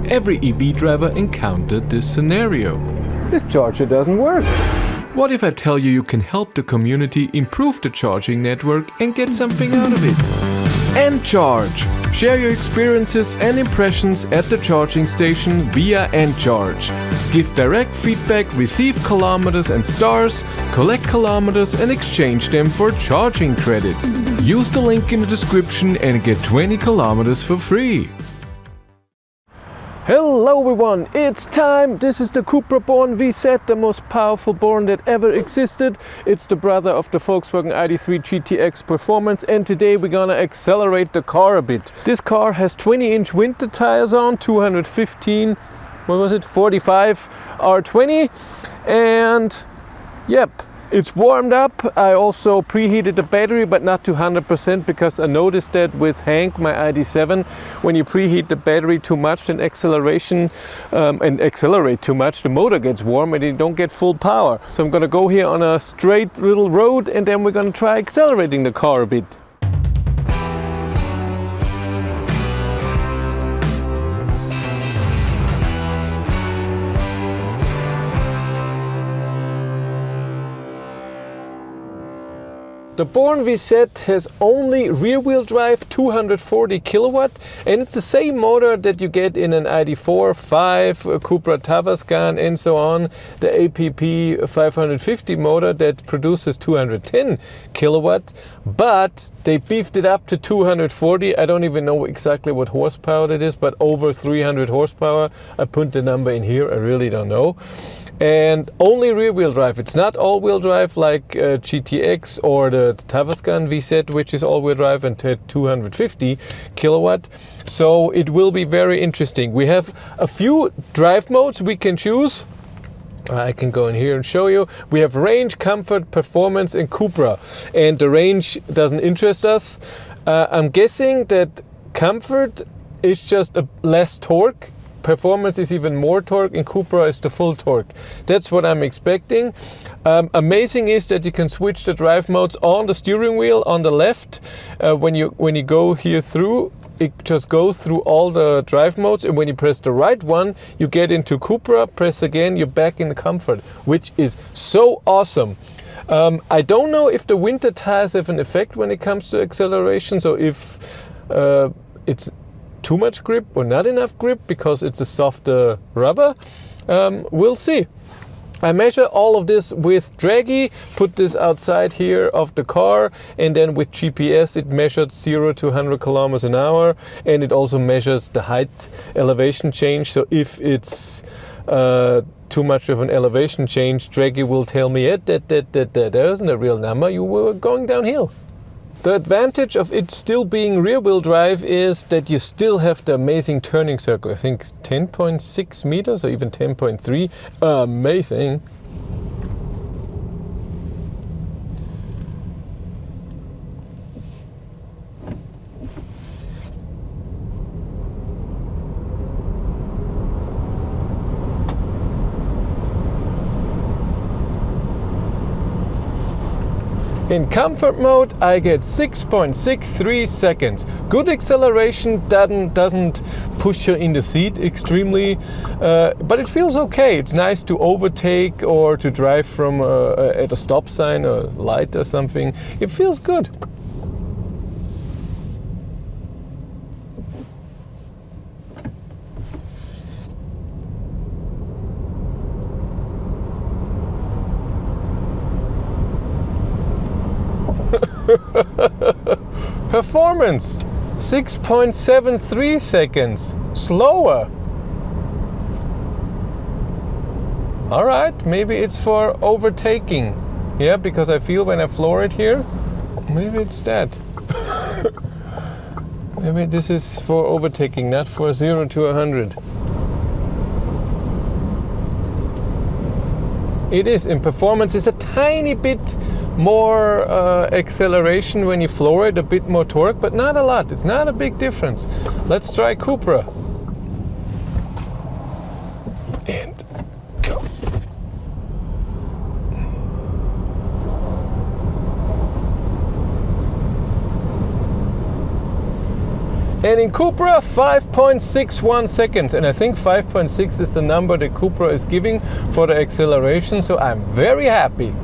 Every EV driver encountered this scenario. This charger doesn't work. What if I tell you can help the community improve the charging network and get something out of it? N-Charge. Share your experiences and impressions at the charging station via N-Charge. Give direct feedback, receive kilometers and stars, collect kilometers and exchange them for charging credits. Use the link in the description and get 20 kilometers for free. Hello everyone, it's time! This is the Cupra Born VZ, the most powerful Born that ever existed. It's the brother of the Volkswagen ID.3 GTX Performance, and today we're gonna accelerate the car a bit. This car has 20-inch winter tires on, 215, what was it, 45 R20, and yep. It's warmed up. I also preheated the battery, but not to 100% because I noticed that with Hank, my ID.7, when you preheat the battery too much, then acceleration and accelerate too much, the motor gets warm and you don't get full power. So I'm gonna go here on a straight little road and then we're gonna try accelerating the car a bit. The Born VZ has only rear-wheel drive, 240 kilowatt, and it's the same motor that you get in an ID.4, 5, Cupra Tavascan and so on, the APP 550 motor that produces 210 kilowatt, but they beefed it up to 240. I don't even know exactly what horsepower it is, but over 300 horsepower. I put the number in here, I really don't know. And only rear-wheel drive. It's not all-wheel drive like GTX or the Tavascan VZ, which is all-wheel drive and 250 kilowatt. So it will be very interesting. We have a few drive modes we can choose. I can go in here and show you. We have range, comfort, performance and Cupra. And the range doesn't interest us. I'm guessing that comfort is just a less torque. Performance is even more torque, and Cupra is the full torque. That's what I'm expecting. Amazing is that you can switch the drive modes on the steering wheel on the left. When you go here through, it just goes through all the drive modes, and when you press the right one, you get into Cupra. Press again, you're back in comfort, which is so awesome. I don't know if the winter tires have an effect when it comes to acceleration, so if it's too much grip or not enough grip because it's a softer rubber. We'll see. I measure all of this with Draggy, put this outside here of the car, and then with GPS it measured 0 to 100 kilometers an hour, and it also measures the height elevation change. So if it's too much of an elevation change, Draggy will tell me that there isn't a real number, you were going downhill. The advantage of it still being rear-wheel drive is that you still have the amazing turning circle. I think 10.6 meters or even 10.3. Amazing. In comfort mode, I get 6.63 seconds. Good acceleration, doesn't push you in the seat extremely, but it feels okay. It's nice to overtake or to drive from at a stop sign or light or something. It feels good. Performance 6.73 seconds slower. All right, maybe it's for overtaking. Yeah, because I feel when I floor it here, maybe it's that. Maybe this is for overtaking, not for 0 to 100. It is. In performance, it's a tiny bit more acceleration when you floor it, a bit more torque, but not a lot. It's not a big difference. Let's try Cupra. And go. And in Cupra, 5.61 seconds. And I think 5.6 is the number that Cupra is giving for the acceleration, so I'm very happy.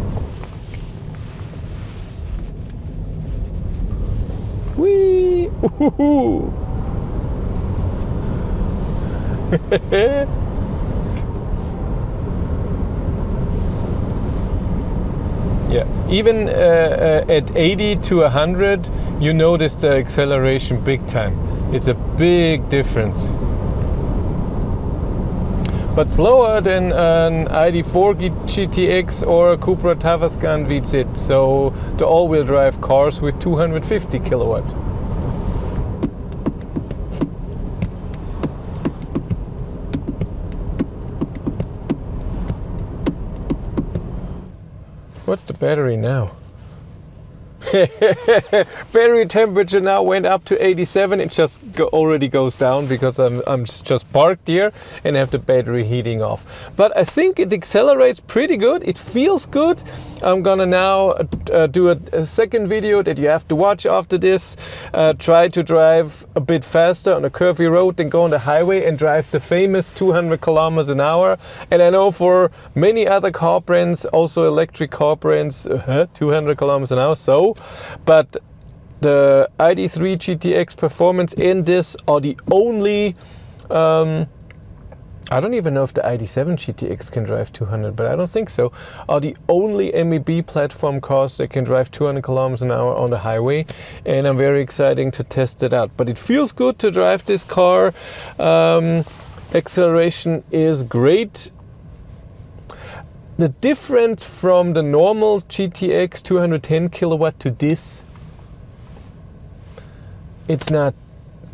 Whee! Ooh. Yeah, even at 80 to 100, you notice the acceleration big time. It's a big difference. But slower than an ID4 GTX or a Cupra Tavascan VZ, so the all-wheel drive cars with 250 kilowatt. What's the battery now? Battery temperature now went up to 87. It just already goes down because I'm just parked here and have the battery heating off. But I think it accelerates pretty good. It feels good. I'm gonna now do a second video that you have to watch after this. Try to drive a bit faster on a curvy road than go on the highway and drive the famous 200 kilometers an hour. And I know for many other car brands, also electric car brands, 200 kilometers an hour. So, but the ID3 GTX Performance and this are the only, I don't even know if the ID7 GTX can drive 200, but I don't think so, are the only MEB platform cars that can drive 200 kilometers an hour on the highway, and I'm very excited to test it out. But it feels good to drive this car. Acceleration is great. The difference from the normal GTX 210 kilowatt to this, it's not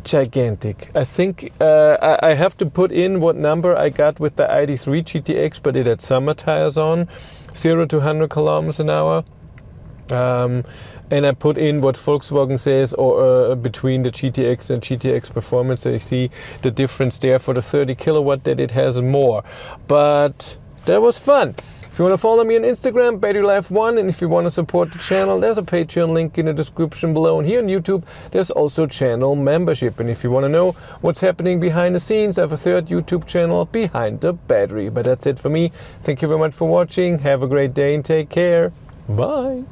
gigantic. I think I have to put in what number I got with the ID3 GTX, but it had summer tires on, 0 to 100 kilometers an hour. And I put in what Volkswagen says or between the GTX and GTX Performance. So you see the difference there for the 30 kilowatt that it has more. But that was fun. If you want to follow me on Instagram, BatteryLife1, and if you want to support the channel, there's a Patreon link in the description below. And here on YouTube, there's also channel membership. And if you want to know what's happening behind the scenes, I have a third YouTube channel, Behind the Battery. But that's it for me. Thank you very much for watching. Have a great day and take care. Bye.